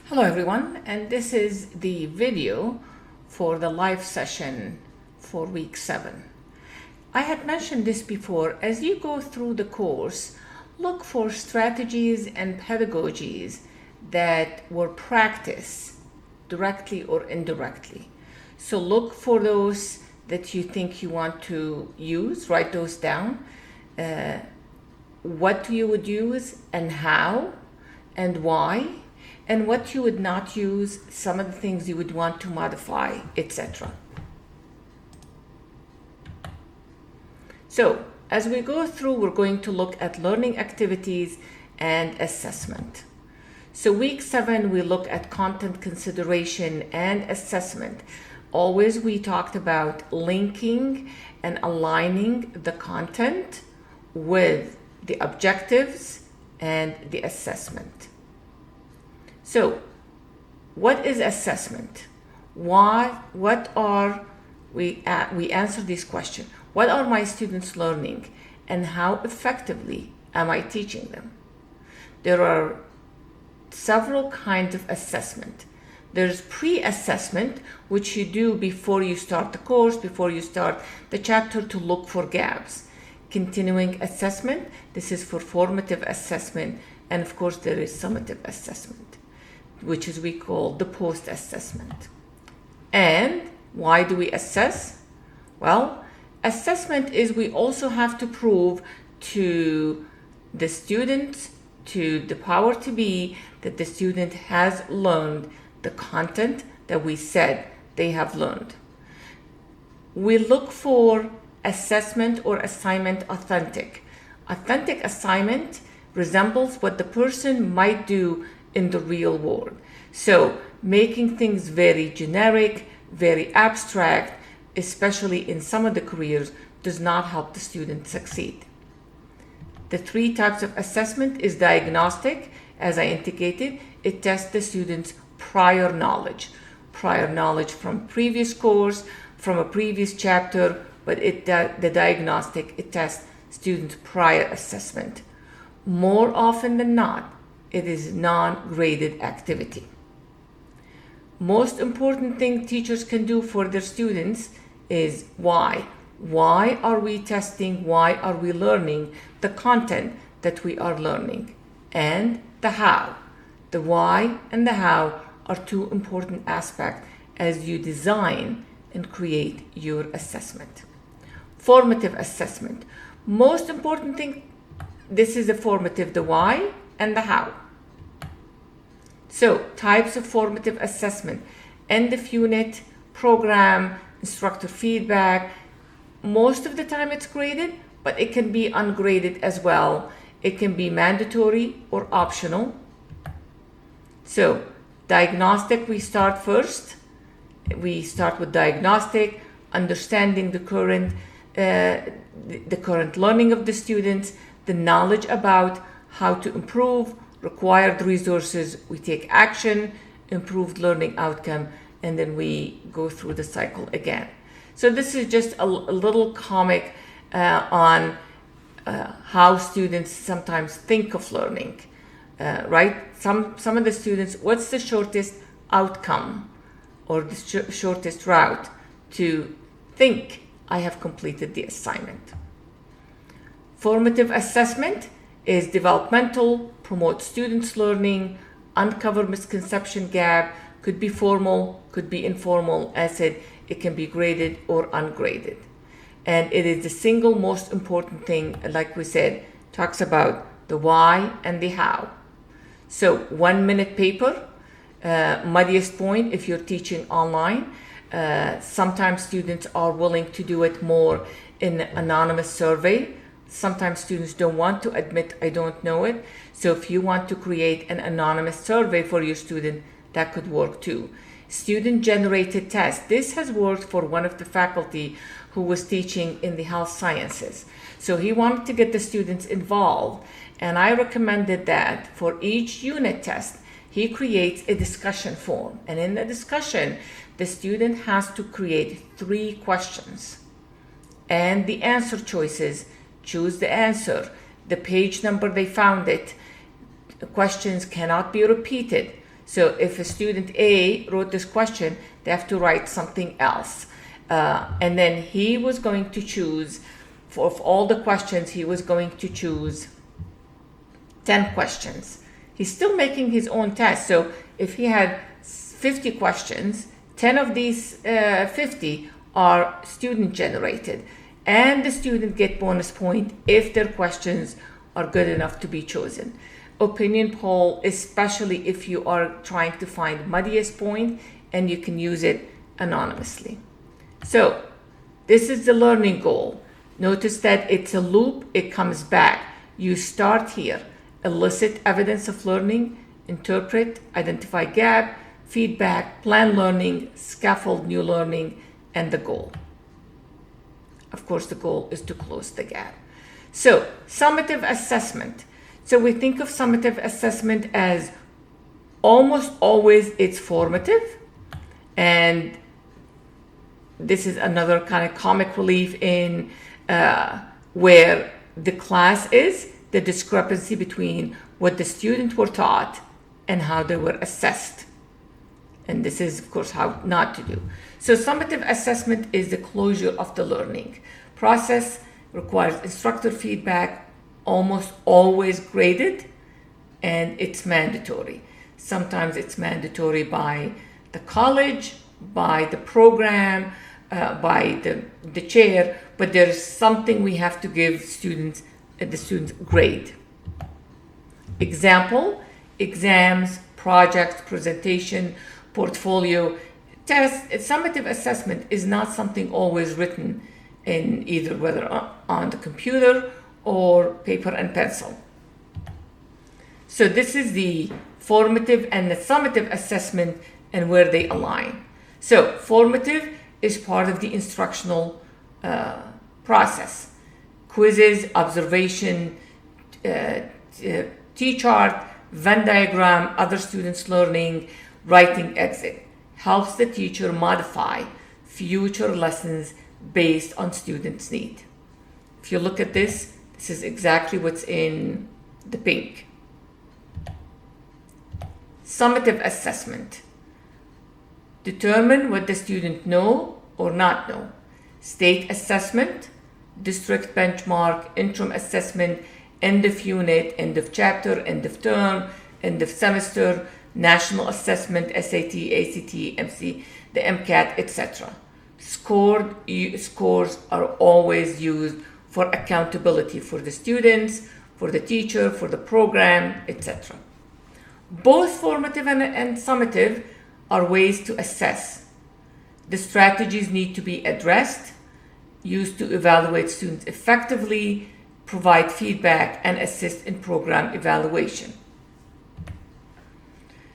Hello everyone, and this is the video for the live session for week 7. I had mentioned this before. As you go through the course, look for strategies and pedagogies that were practiced directly or indirectly. So look for those that you think you want to use, write those down, what you would use and how and why, and what you would not use, some of the things you would want to modify, etc. So as we go through, we're going to look at learning activities and assessment. So week 7, we look at content consideration and assessment. Always we talked about linking and aligning the content with the objectives and the assessment. So, what is assessment? What are we answer this question? What are my students learning, and how effectively am I teaching them? There are several kinds of assessment. There's pre-assessment, which you do before you start the course, before you start the chapter, to look for gaps. Continuing assessment, this is for formative assessment, and of course there is summative assessment, which is we call the post-assessment. And why do we assess? Well, assessment is we also have to prove to the student, to the power to be, that the student has learned the content that we said they have learned. We look for assessment or assignment authentic. Authentic assignment resembles what the person might do in the real world. So making things very generic, very abstract, especially in some of the careers, does not help the student succeed. The 3 types of assessment is diagnostic. As I indicated, it tests the student's prior knowledge from previous course, from a previous chapter, but the diagnostic, it tests students' prior assessment. More often than not, it is non-graded activity. Most important thing teachers can do for their students is why. Why are we testing? Why are we learning the content that we are learning? And the how. The why and the how are 2 important aspects as you design and create your assessment. Formative assessment. Most important thing, this is the formative, the why and the how. So, types of formative assessment: end of unit, program, instructor feedback. Most of the time it's graded, but it can be ungraded as well. It can be mandatory or optional. So, diagnostic, we start first. We start with diagnostic, understanding the current learning of the students, the knowledge about how to improve, required resources, we take action, improved learning outcome, and then we go through the cycle again. So this is just a little comic on how students sometimes think of learning, right? Some of the students, what's the shortest outcome or the shortest route to think I have completed the assignment? Formative assessment is developmental, promote students' learning, uncover misconception gap, could be formal, could be informal. As I said, it can be graded or ungraded. And it is the single most important thing, like we said, talks about the why and the how. So 1-minute paper, muddiest point if you're teaching online. Sometimes students are willing to do it more in anonymous survey. Sometimes students don't want to admit I don't know it. So if you want to create an anonymous survey for your student, that could work too. Student-generated test. This has worked for one of the faculty who was teaching in the health sciences. So he wanted to get the students involved, and I recommended that for each unit test, he creates a discussion form. And in the discussion, the student has to create 3 questions. And the answer choices, choose the answer, the page number they found it. The questions cannot be repeated. So if a student A wrote this question, they have to write something else. And then he was going to choose, for all the questions, he was going to choose 10 questions. He's still making his own test. So if he had 50 questions, 10 of these 50 are student generated. And the student get bonus point if their questions are good enough to be chosen. Opinion poll, especially if you are trying to find muddiest point, and you can use it anonymously. So this is the learning goal. Notice that it's a loop, it comes back. You start here, elicit evidence of learning, interpret, identify gap, feedback, plan learning, scaffold new learning, and the goal. Of course, the goal is to close the gap. So summative assessment. So we think of summative assessment as almost always it's formative, and this is another kind of comic relief in where the class is, the discrepancy between what the students were taught and how they were assessed. And this is, of course, how not to do. So summative assessment is the closure of the learning process, requires instructor feedback, almost always graded, and it's mandatory. Sometimes it's mandatory by the college, by the program, by the chair, but there's something we have to give students, the students grade. Example, exams, projects, presentation, portfolio, test. Summative assessment is not something always written in either whether on the computer or paper and pencil. So this is the formative and the summative assessment and where they align. So formative is part of the instructional process. Quizzes, observation, T-chart, Venn diagram, other students learning, writing exit. Helps the teacher modify future lessons based on students' need. If you look at this, this is exactly what's in the pink. Summative assessment. Determine what the student know or not know. State assessment, district benchmark, interim assessment, end of unit, end of chapter, end of term, end of semester, national assessment, SAT, ACT, MC, the MCAT, etc. Scores are always used for accountability for the students, for the teacher, for the program, etc. Both formative and summative are ways to assess. The strategies need to be addressed, used to evaluate students effectively, provide feedback, and assist in program evaluation.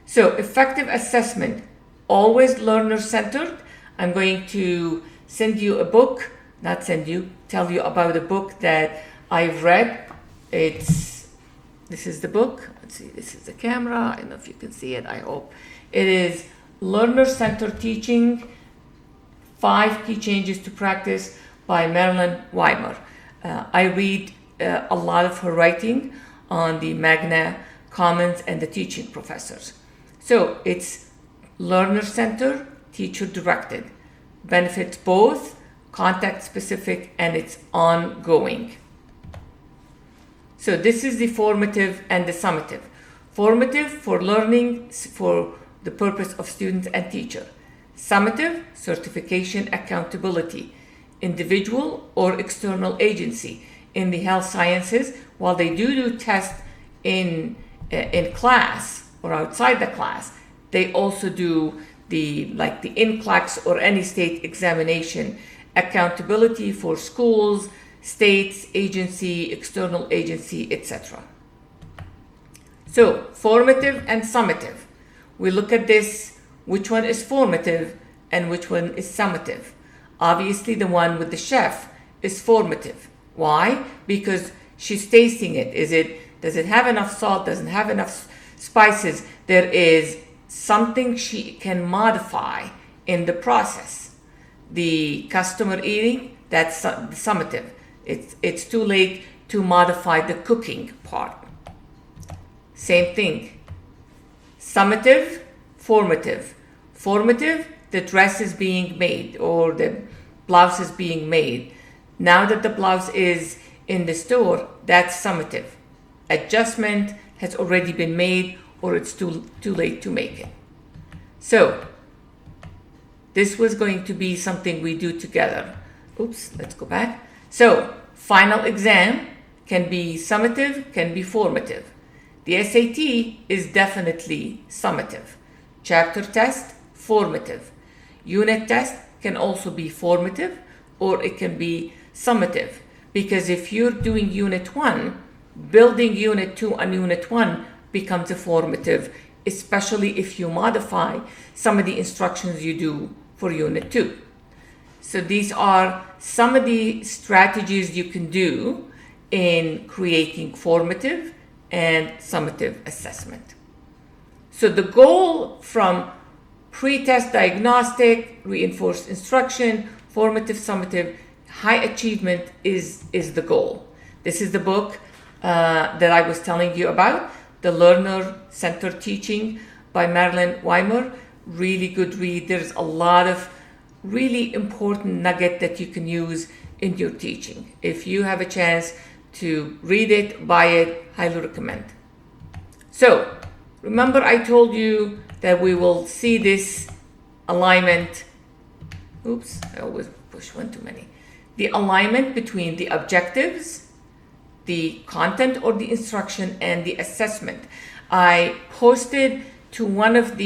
So effective assessment, always learner-centered. I'm going to send you a book, tell you about a book that I've read. This is the book. Let's see, this is the camera. I don't know if you can see it, I hope. It is Learner-Centered Teaching, 5 Key Changes to Practice by Marilyn Weimer. I read a lot of her writing on the Magna Commons and the teaching professors. So it's learner-centered, teacher-directed. Benefits both, context-specific, and it's ongoing. So this is the formative and the summative. Formative for learning for the purpose of students and teacher. Summative, certification, accountability, individual or external agency. In the health sciences, while they do tests in class or outside the class, they also do the NCLEX or any state examination. Accountability for schools, states, agency, external agency, etc. So formative and summative. We look at this, which one is formative and which one is summative. Obviously the one with the chef is formative. Why? Because she's tasting it. Does it have enough salt? Doesn't have enough spices? There is something she can modify in the process. The customer eating, that's summative. It's too late to modify the cooking part. Same thing. Summative, formative. Formative, the dress is being made or the blouse is being made. Now that the blouse is in the store, that's summative. Adjustment has already been made or it's too late to make it. So this was going to be something we do together. Oops, let's go back. So final exam can be summative, can be formative. The SAT is definitely summative. Chapter test, formative. Unit test can also be formative or it can be summative. Because if you're doing Unit 1, building Unit 2 and Unit 1 becomes a formative, especially if you modify some of the instructions you do for Unit 2. So these are some of the strategies you can do in creating formative and summative assessment. So the goal from pre-test diagnostic, reinforced instruction, formative, summative, high achievement is the goal. This is the book that I was telling you about, The Learner-Centered Teaching by Marilyn Weimer. Really good read. There's a lot of really important nugget that you can use in your teaching. If you have a chance to read it, buy it, highly recommend. So remember I told you that we will see this alignment. Oops, I always push one too many. The alignment between the objectives, the content or the instruction, and the assessment. I posted to one of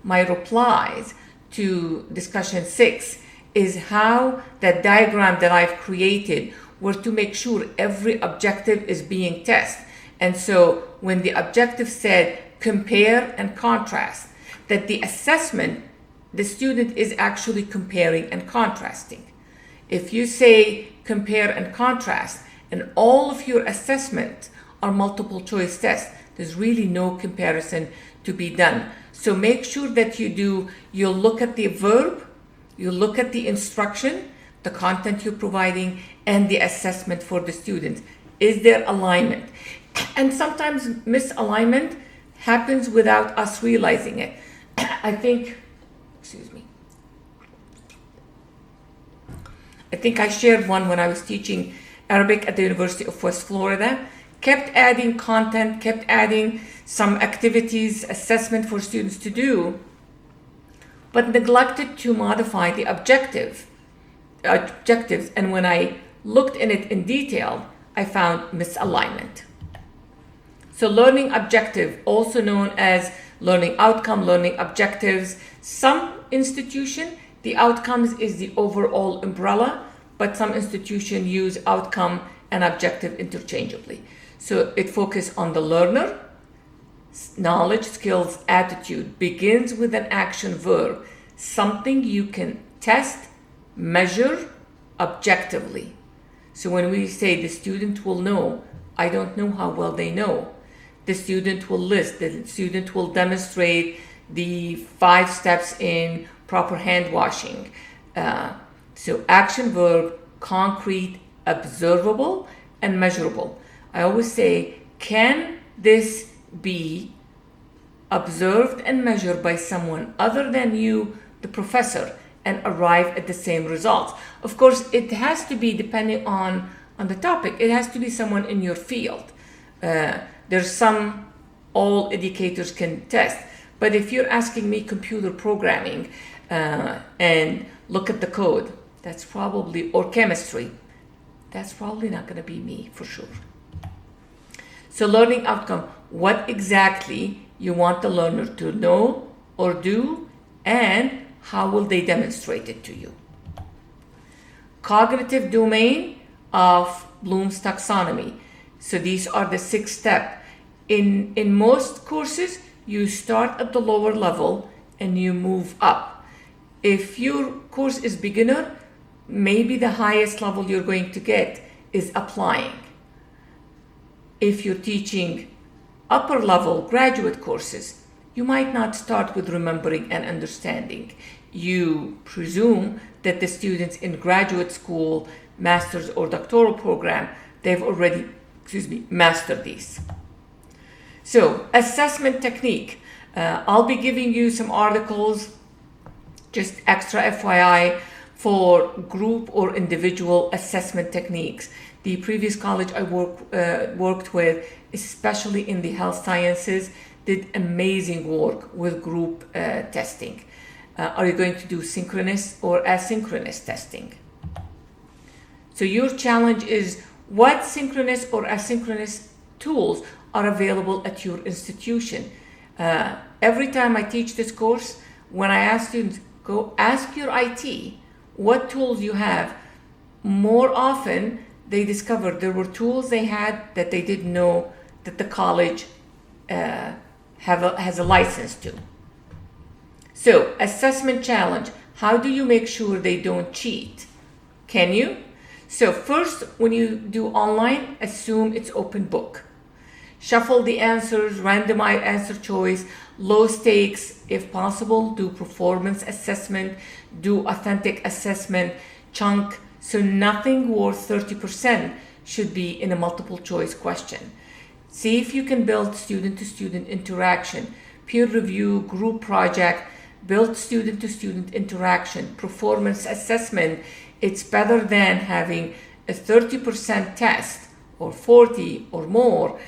my replies to discussion 6 is how that diagram that I've created were to make sure every objective is being tested. And so when the objective said compare and contrast, that the assessment, the student is actually comparing and contrasting. If you say compare and contrast and all of your assessments are multiple choice tests, there's really no comparison to be done. So make sure that you'll look at the verb, you look at the instruction, the content you're providing, and the assessment for the students. Is there alignment? And sometimes misalignment happens without us realizing it. I think I shared one when I was teaching Arabic at the University of West Florida. Kept adding content, kept adding some activities, assessment for students to do, but neglected to modify the objectives. And when I looked in it in detail, I found misalignment. So learning objective, also known as learning outcome, learning objectives. Some institution, the outcomes is the overall umbrella, but some institution use outcome and objective interchangeably. So it focuses on the learner, knowledge, skills, attitude, begins with an action verb, something you can test, measure objectively. So when we say the student will know, I don't know how well they know. The student will list, the student will demonstrate the 5 steps in proper hand washing. So action verb, concrete, observable, and measurable. I always say, can this be observed and measured by someone other than you, the professor, and arrive at the same results? Of course, it has to be depending on the topic. It has to be someone in your field. There's some all educators can test. But if you're asking me computer programming and look at the code, that's probably, or chemistry, that's probably not going to be me for sure. So learning outcome, what exactly you want the learner to know or do, and how will they demonstrate it to you? Cognitive domain of Bloom's taxonomy. So these are the 6 steps. In most courses, you start at the lower level and you move up. If your course is beginner, maybe the highest level you're going to get is applying. If you're teaching upper level graduate courses, you might not start with remembering and understanding. You presume that the students in graduate school, master's or doctoral program, they've already, mastered these. So assessment technique. I'll be giving you some articles, just extra FYI, for group or individual assessment techniques. The previous college I worked with, especially in the health sciences, did amazing work with group testing. Are you going to do synchronous or asynchronous testing? So your challenge is, what synchronous or asynchronous tools are available at your institution? Every time I teach this course, when I ask students, go ask your IT what tools you have, more often they discovered there were tools they had that they didn't know that the college has a license to. So, assessment challenge, how do you make sure they don't cheat? Can you? So first, when you do online, assume it's open book. Shuffle the answers, randomize answer choice, low stakes if possible, do performance assessment, do authentic assessment, chunk, so nothing worth 30% should be in a multiple choice question. See if you can build student-to-student interaction, peer review, group project, build student-to-student interaction, performance assessment. It's better than having a 30% test or 40 or more.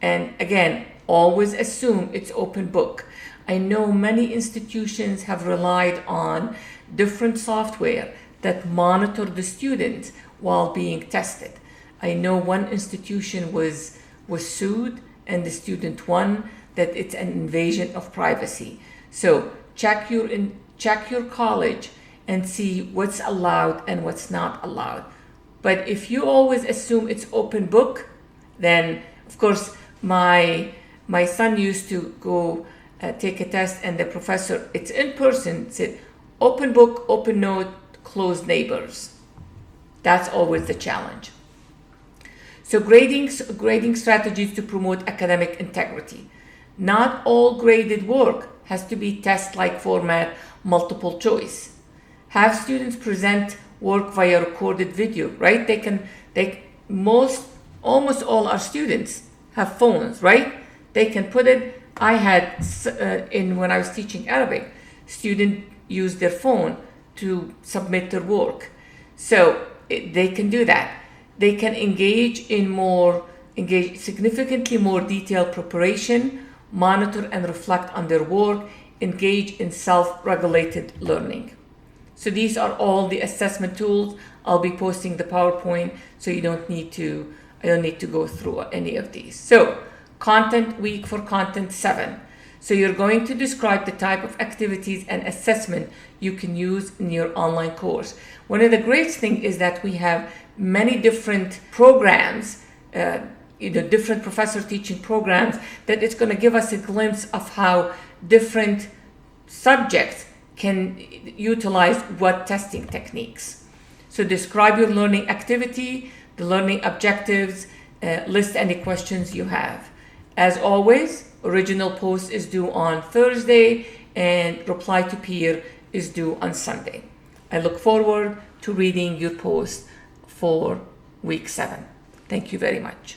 And again, always assume it's open book. I know many institutions have relied on different software that monitor the students while being tested. I know one institution was sued and the student won, that it's an invasion of privacy. So check your college and see what's allowed and what's not allowed. But if you always assume it's open book, then of course my son used to go take a test, and the professor, it's in person, said open book, open note, closed neighbors. That's always the challenge. So grading strategies to promote academic integrity. Not all graded work has to be test-like format, multiple choice. Have students present work via recorded video, right? Almost all our students have phones, right? They can put it. I had, when I was teaching Arabic, students use their phone to submit their work. So they can do that. They can engage significantly more detailed preparation, monitor and reflect on their work, engage in self-regulated learning. So these are all the assessment tools. I'll be posting the PowerPoint, so I don't need to go through any of these. So content week for content 7. So you're going to describe the type of activities and assessment you can use in your online course. One of the great things is that we have many different programs, different professor teaching programs, that it's going to give us a glimpse of how different subjects can utilize what testing techniques. So describe your learning activity, the learning objectives, list any questions you have. As always, original post is due on Thursday and reply to peer is due on Sunday. I look forward to reading your post for week 7. Thank you very much.